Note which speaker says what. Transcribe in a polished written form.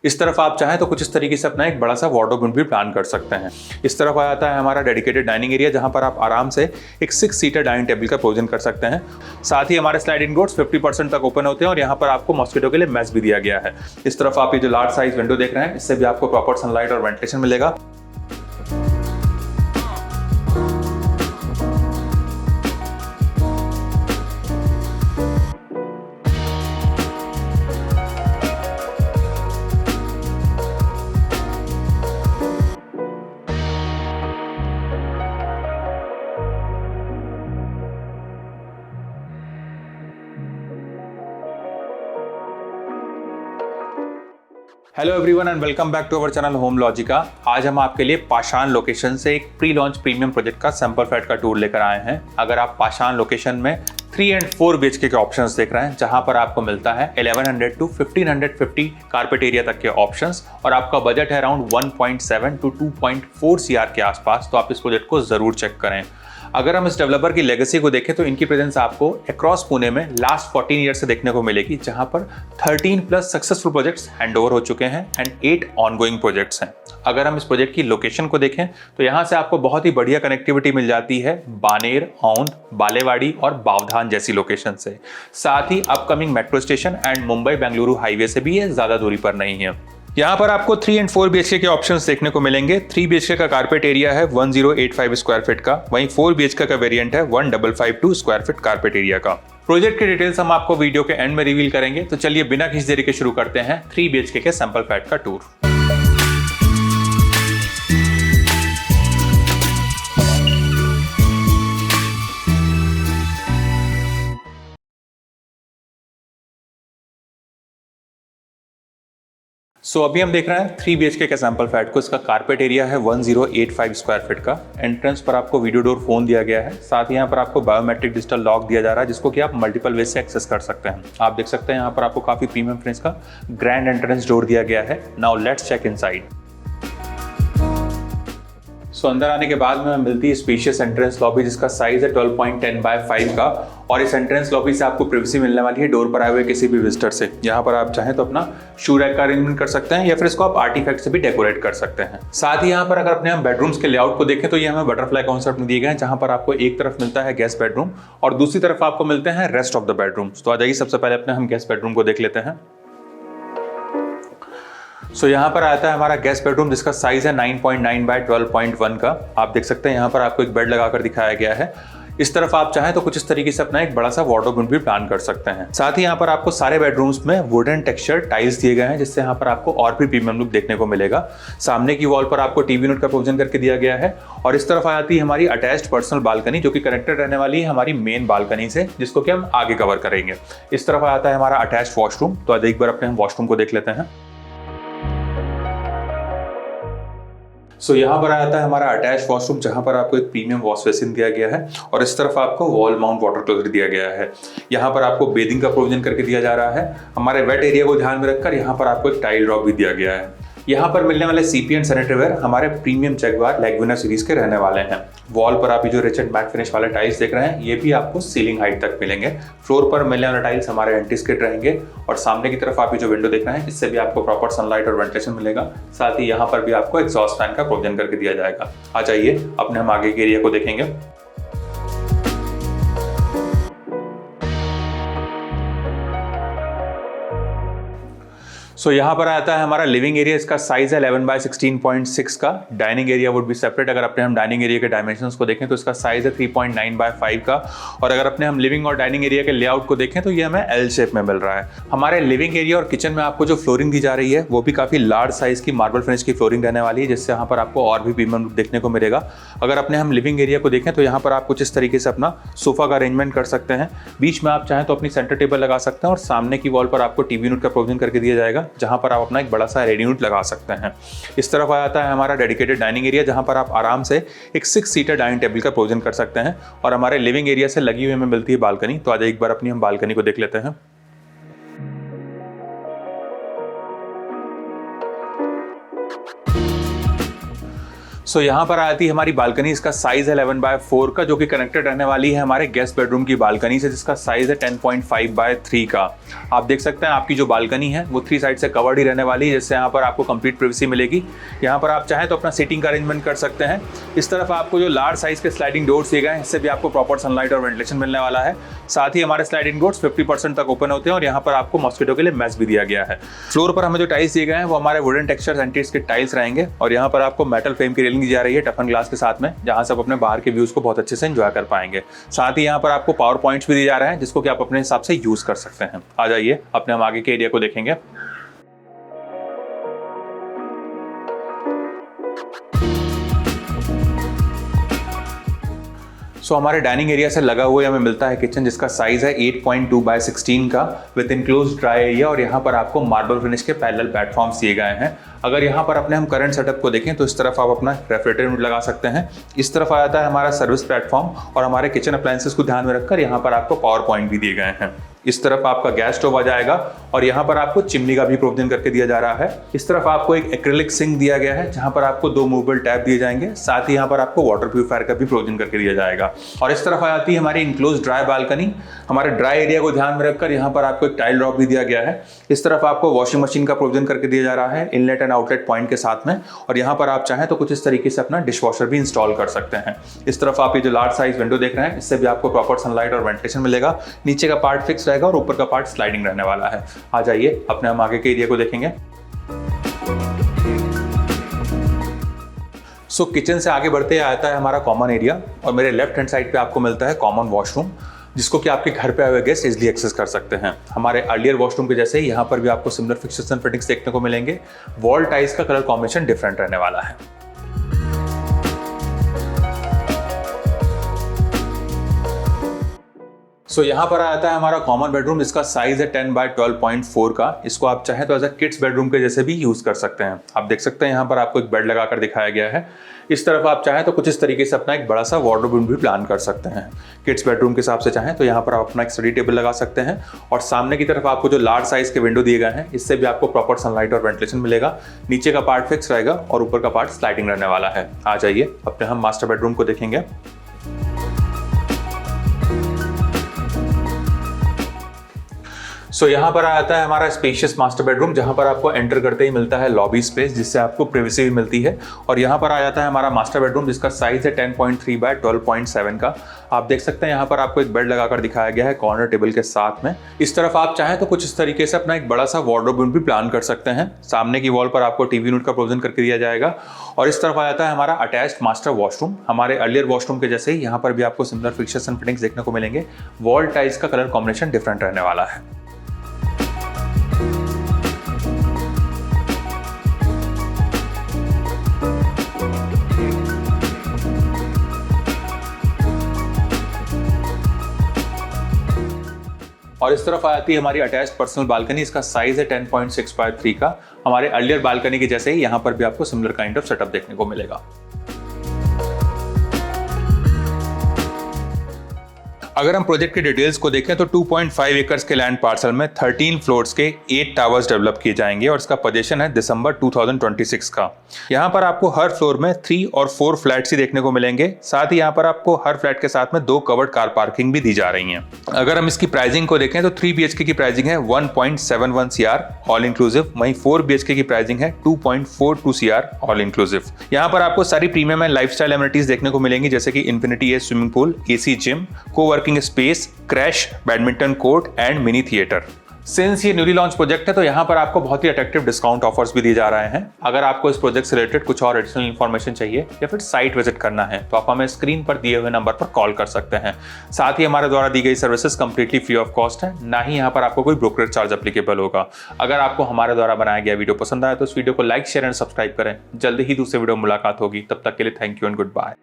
Speaker 1: इस तरफ आप चाहें तो कुछ इस तरीके से अपना एक बड़ा सा वार्डरोब भी प्लान कर सकते हैं। इस तरफ आ जाता है हमारा डेडिकेटेड डाइनिंग एरिया, जहां पर आप आराम से एक 6 सीटर डाइनिंग टेबल का प्रोविजन कर सकते हैं। साथ ही हमारे स्लाइडिंग डोर्स 50% तक ओपन होते हैं और यहाँ पर आपको मॉस्किटो के लिए मैश भी दिया गया है। इस तरफ आप ये जो लार्ज साइज विंडो देख रहे हैं, इससे भी आपको प्रॉपर सनलाइट और वेंटिलेशन मिलेगा। Hello everyone and welcome back to our channel Home Logica. आज हम आपके लिए पाषाण लोकेशन से एक प्री लॉन्च प्रीमियम प्रोजेक्ट का सैंपल फ्लैट का टूर लेकर आए हैं। अगर आप पाषाण लोकेशन में 3 and 4 BHK के ऑप्शंस देख रहे हैं, जहां पर आपको मिलता है 1100 to 1550 कारपेट एरिया तक के ऑप्शंस और आपका बजट है अराउंड 1.7 to 2.4 CR के आसपास, तो आप इस प्रोजेक्ट को जरूर चेक करें। अगर हम इस डेवलपर की लेगेसी को देखें तो इनकी प्रेजेंस आपको अक्रॉस पुणे में लास्ट 14 ईयर से देखने को मिलेगी, जहां पर 13 प्लस सक्सेसफुल प्रोजेक्ट्स हैंडओवर हो चुके हैं एंड 8 ऑनगोइंग प्रोजेक्ट्स हैं। अगर हम इस प्रोजेक्ट की लोकेशन को देखें तो यहां से आपको बहुत ही बढ़िया कनेक्टिविटी मिल जाती है बानेर, औंध, बालेवाड़ी और बावधान जैसी लोकेशन से। साथ ही upcoming metro station and Mumbai Bengaluru highway से भी ये ज्यादा दूरी पर नहीं है। यहाँ पर आपको 3 and 4 BHK के ऑप्शंस देखने को मिलेंगे। 3 BHK का कारपेट एरिया है 1085 स्क्वायर फीट का, वहीं 4 BHK का वेरिएंट है 1552 स्क्वायर फीट कारपेट एरिया का। प्रोजेक्ट के डिटेल्स हम आपको वीडियो के एंड में रिवील करेंगे, तो चलिए बिना किसी देरी के शुरू करते हैं 3 BHK के सैंपल फ्लैट का टूर। अभी हम देख रहे हैं 3 BHK के सैंपल फ्लैट को। इसका कारपेट एरिया है 1085 स्क्वायर फीट का। एंट्रेंस पर आपको वीडियो डोर फोन दिया गया है। साथ ही यहाँ पर आपको बायोमेट्रिक डिजिटल लॉक दिया जा रहा है, जिसको कि आप मल्टीपल वे से एक्सेस कर सकते हैं। आप देख सकते हैं यहाँ पर आपको काफी प्रीमियम फिनिश का ग्रैंड एंट्रेंस डोर दिया गया है। Now let's check inside. अंदर आने के बाद में मिलती है स्पेशियस एंट्रेंस लॉबी, जिसका साइज है 12.10 by 5 का। और इस एंट्रेंस लॉबी से आपको प्राइवेसी मिलने वाली है डोर पर आए हुए किसी भी विजिटर से। यहाँ पर आप चाहें तो अपना शू रैक का अरेंजमेंट कर सकते हैं या फिर इसको आप आर्टिफैक्ट से भी डेकोरेट कर सकते हैं। साथ ही यहाँ पर अगर अपने हम बेडरूम्स के लेआउट को देखें तो ये हमें बटरफ्लाई कॉन्सेप्ट में दिए गए हैं, जहाँ पर आपको एक तरफ मिलता है गेस्ट बेडरूम और दूसरी तरफ आपको मिलते हैं रेस्ट ऑफ द बेडरूम्स। तो आ जाइए सबसे पहले अपने हम गेस्ट बेडरूम को देख लेते हैं। यहाँ पर आता है हमारा गेस्ट बेडरूम, जिसका साइज है 9.9 by 12.1 का। आप देख सकते हैं यहाँ पर आपको एक बेड लगाकर दिखाया गया है। इस तरफ आप चाहें तो कुछ इस तरीके से अपना एक बड़ा सा वार्डरोब भी प्लान कर सकते हैं। साथ ही यहाँ पर आपको सारे बेडरूम्स में वुडन टेक्सचर टाइल्स दिए गए हैं, जिससे यहाँ पर आपको और भी प्रीमियम लुक देखने को मिलेगा। सामने की वॉल पर आपको टीवी यूनिट का प्रोविजन करके दिया गया है और इस तरफ आ जाती है हमारी अटैच्ड पर्सनल बालकनी, जो कि कनेक्टेड रहने वाली है हमारी मेन बालकनी से, जिसको कि हम आगे कवर करेंगे। इस तरफ आ जाता है हमारा अटैच्ड वॉशरूम। तो आज एक बार अपने हम वॉशरूम को देख लेते हैं। यहाँ पर आता है हमारा अटैच वॉशरूम, जहां पर आपको एक प्रीमियम वॉश बेसिन दिया गया है और इस तरफ आपको वॉल माउंट वाटर क्लोजर दिया गया है। यहाँ पर आपको बेदिंग का प्रोविजन करके दिया जा रहा है। हमारे वेट एरिया को ध्यान में रखकर यहाँ पर आपको एक टाइल ड्रॉप भी दिया गया है। यहाँ पर मिलने वाले सीपी एंड सैनिटरी वेयर हमारे प्रीमियम जगुआर लैग्विना सीरीज के रहने वाले हैं। वॉल पर आप ये जो रिच एंड मैट फिनिश वाले टाइल्स देख रहे हैं, ये भी आपको सीलिंग हाइट तक मिलेंगे। फ्लोर पर मिलने वाले टाइल्स हमारे एंटी स्किड रहेंगे और सामने की तरफ आप ये जो विंडो देख रहे हैं, इससे भी आपको प्रॉपर सनलाइट और वेंटिलेशन मिलेगा। साथ ही यहाँ पर भी आपको एग्जॉस्ट फैन का प्रोविजन करके दिया जाएगा। आ जाइए अपने हम आगे के एरिया को देखेंगे। यहाँ पर आता है हमारा लिविंग एरिया। इसका साइज है 11 by 16.6 का। Dining area would be separate. अगर अपने हम डाइनिंग एरिया के डायमेंशंस को देखें तो इसका साइज है 3.9 by 5 का। और अगर अपने हम लिविंग और डाइनिंग एरिया के लेआउट को देखें तो ये हमें एल शेप में मिल रहा है। हमारे लिविंग एरिया और किचन में आपको जो फ्लोरिंग दी जा रही है, वो भी काफी लार्ज साइज की मार्बल फिनिश की फ्लोरिंग रहने वाली है, जिससे यहाँ पर आपको और भी प्रीमियम लुक देखने को मिलेगा। अगर अपने हम लिविंग एरिया को देखें तो यहाँ पर आप कुछ इस तरीके से अपना सोफा का अरेंजमेंट कर सकते हैं। बीच में आप चाहें तो अपनी सेंटर टेबल लगा सकते हैं और सामने की वॉल पर आपको टीवी यूनिट का प्रोविजन करके दिया जाएगा, जहां पर आप अपना बड़ा सा रेडी यूनिट लगा सकते हैं। इस तरफ आ जाता है हमारा डेडिकेटेड डाइनिंग एरिया, जहां पर आप आराम से एक 6 सीटर डाइनिंग टेबल का प्रोविजन कर सकते हैं और हमारे लिविंग एरिया से लगी हुई हमें मिलती है बालकनी। तो आज एक बार अपनी हम बालकनी को देख लेते हैं। सो यहाँ पर आती है हमारी बालकनी। इसका साइज है 11/4 का, जो कि कनेक्टेड रहने वाली है हमारे गेस्ट बेडरूम की बालकनी से, जिसका साइज है 10.5/3 का। आप देख सकते हैं आपकी जो बालकनी है वो 3 साइड से कवर्ड ही रहने वाली है, जिससे यहाँ पर आपको कंप्लीट प्राइवेसी मिलेगी। यहाँ पर आप चाहें तो अपना सीटिंग का अरेंजमेंट कर सकते हैं। इस तरफ आपको जो लार्ज साइज के स्लाइडिंग डोर्स दिए गए हैं, इससे भी आपको प्रॉपर सनलाइट और वेंटिलेशन मिलने वाला है। साथ ही हमारे स्लाइडिंग डोर्स 50% तक ओपन होते हैं और यहाँ पर आपको मॉस्किटो के लिए मैश भी दिया गया है। फ्लोर पर हमें जो टाइल्स दिए गए हैं वो हमारे वुडन टेक्सचर एंटीज के टाइल्स रहेंगे और यहाँ पर आपको मेटल फ्रेम की रेलिंग दी जा रही है टफन ग्लास के साथ में, जहाँ से आप अपने बाहर के व्यूज को बहुत अच्छे से एंजॉय कर पाएंगे। साथ ही यहाँ पर आपको पावर पॉइंट्स भी दिए जा रहे हैं, जिसको कि आप अपने हिसाब से यूज कर सकते हैं। आ जाइए अपने हम आगे के एरिया को देखेंगे। सो हमारे डाइनिंग एरिया से लगा हुआ हमें मिलता है किचन, जिसका साइज है 8.2/16 का विद इंक्लोज ड्राई एरिया और यहाँ पर आपको मार्बल फिनिश के पैरेलल प्लेटफॉर्म्स दिए गए हैं। अगर यहाँ पर अपने हम करंट सेटअप को देखें तो इस तरफ आप अपना रेफ्रिजरेटर यूनिट लगा सकते हैं। इस तरफ आ जाता है हमारा सर्विस प्लेटफॉर्म और हमारे किचन अप्लायंसेस को ध्यान में रखकर यहाँ पर आपको पावर पॉइंट भी दिए गए हैं। इस तरफ आपका गैस स्टोव आ जाएगा और यहाँ पर आपको चिमनी का भी प्रोविजन करके दिया जा रहा है। इस तरफ आपको एक एक्रिलिक सिंक दिया गया है, जहाँ पर आपको 2 मूवेबल टैप दिए जाएंगे। साथ ही यहाँ पर आपको वाटर प्यूरिफायर का भी प्रोविजन करके दिया जाएगा। और इस तरफ आ जाती है हमारी इंक्लोज ड्राई बालकनी। हमारे ड्राई एरिया को ध्यान में रखकर यहाँ पर आपको एक टाइल ड्रॉप भी दिया गया है। इस तरफ आपको वॉशिंग मशीन का प्रोविजन करके दिया जा रहा है इनलेट एंड आउटलेट पॉइंट के साथ में। और यहाँ पर आप चाहें तो कुछ इस तरीके से अपना डिश वॉशर भी इंस्टॉल कर सकते हैं। इस तरफ आप ये जो लार्ज साइज विंडो देख रहे हैं, इससे भी आपको प्रॉपर सनलाइट और वेंटिलेशन मिलेगा। नीचे का पार्ट फिक्स रहेगा और ऊपर का पार्ट स्लाइडिंग रहने वाला है। आ जाइए अपने हम आगे के एरिया को देखेंगे। सो किचन से आगे बढ़ते आता है हमारा कॉमन एरिया और मेरे लेफ्ट हैंड साइड पे आपको मिलता है कॉमन वॉशरूम, जिसको कि आपके घर पे आए हुए गेस्ट इजीली एक्सेस कर सकते हैं। हमारे अर्लियर वॉशरूम के जैसे ही यहाँ पर भी आपको सिमिलर फिक्सर्स एंड फिटिंग्स देखने को मिलेंगे। वॉल टाइल्स का कलर कॉम्बिनेशन डिफरेंट रहने वाला है। सो यहाँ पर आता है हमारा कॉमन बेडरूम, इसका साइज है 10/12.4 का। इसको आप चाहें तो एज अ किड्स बेडरूम के जैसे भी यूज कर सकते हैं। आप देख सकते हैं यहाँ पर आपको एक बेड लगाकर दिखाया गया है। इस तरफ आप चाहें तो कुछ इस तरीके से अपना एक बड़ा सा वार्डरोब भी प्लान कर सकते हैं। किड्स बेडरूम के हिसाब से चाहें तो यहाँ पर आप अपना एक स्टडी टेबल लगा सकते हैं और सामने की तरफ आपको जो लार्ज साइज के विंडो दिए गए हैं, इससे भी आपको प्रॉपर सनलाइट और वेंटिलेशन मिलेगा। नीचे का पार्ट फिक्स रहेगा और ऊपर का पार्ट स्लाइडिंग रहने वाला है। आ जाइए अपने हम मास्टर बेडरूम को देखेंगे। सो यहाँ पर आता है हमारा स्पेशियस मास्टर बेडरूम, जहाँ पर आपको एंटर करते ही मिलता है लॉबी स्पेस, जिससे आपको प्राइवेसी भी मिलती है। और यहाँ पर आ जाता है हमारा मास्टर बेडरूम, जिसका साइज है 10.3/12.7 का। आप देख सकते हैं यहाँ पर आपको एक बेड लगाकर दिखाया गया है कॉर्नर टेबल के साथ में। इस तरफ आप चाहें तो कुछ इस तरीके से अपना एक बड़ा सा वार्डरोब भी प्लान कर सकते हैं। सामने की वॉल पर आपको टीवी यूनिट का प्रोविजन करके दिया जाएगा। और इस तरफ आ जाता है हमारा अटैच्ड मास्टर वॉशरूम। हमारे अर्लियर वॉशरूम के जैसे ही यहाँ पर भी आपको सिमिलर फिक्सर्स एंड फिटिंग्स देखने को मिलेंगे। वॉल टाइल्स का कलर कॉम्बिनेशन डिफरेंट रहने वाला है। और इस तरफ आ जाती है हमारी अटैच्ड पर्सनल बालकनी। इसका साइज है 10.6/3 का। हमारे अर्लियर बालकनी के जैसे ही यहाँ पर भी आपको सिमिलर काइंड ऑफ सेटअप देखने को मिलेगा। अगर हम प्रोजेक्ट के डिटेल्स को देखें तो 2.5 एकर्स के लैंड पार्सल में 13 फ्लोर्स के 8 टावर्स डेवलप किए जाएंगे और इसका पोजीशन है दिसंबर 2026 का। यहाँ पर आपको हर फ्लोर में 3 और 4 फ्लैट्स ही देखने को मिलेंगे। साथ ही यहाँ पर आपको हर फ्लैट के साथ में 2 कवर्ड कार पार्किंग भी दी जा रही हैं। अगर हम इसकी प्राइसिंग को देखें तो 3 BHK की प्राइसिंग है 1.71 CR ऑल इंक्लूसिव, वहीं 4 BHK की प्राइसिंग है 2.42 CR ऑल इंक्लूसिव। यहाँ पर आपको सारी प्रीमियम एंड लाइफस्टाइल एमिनिटीज देखने को मिलेंगी, जैसे कि infinity edge swimming pool, AC gym, coworking space, creche, badminton court and mini theatre. Since ये न्यूली लॉन्च प्रोजेक्ट है तो यहाँ पर आपको बहुत ही अट्रैक्टिव डिस्काउंट ऑफर्स भी दिए जा रहे हैं। अगर आपको इस प्रोजेक्ट से रिलेटेड कुछ और एडिशनल इन्फॉर्मेशन चाहिए या फिर साइट विजिट करना है तो आप हमें स्क्रीन पर दिए हुए नंबर पर कॉल कर सकते हैं। साथ ही हमारे द्वारा दी गई services completely free of cost है, ना ही यहाँ पर आपको कोई ब्रोकरेज चार्ज एप्लीकेबल होगा। अगर आपको हमारे द्वारा बनाया गया वीडियो पसंद आया तो इस वीडियो को लाइक, शेयर एंड सब्सक्राइब करें। जल्दी ही दूसरे वीडियो में मुलाकात होगी, तब तक के लिए thank you and good bye.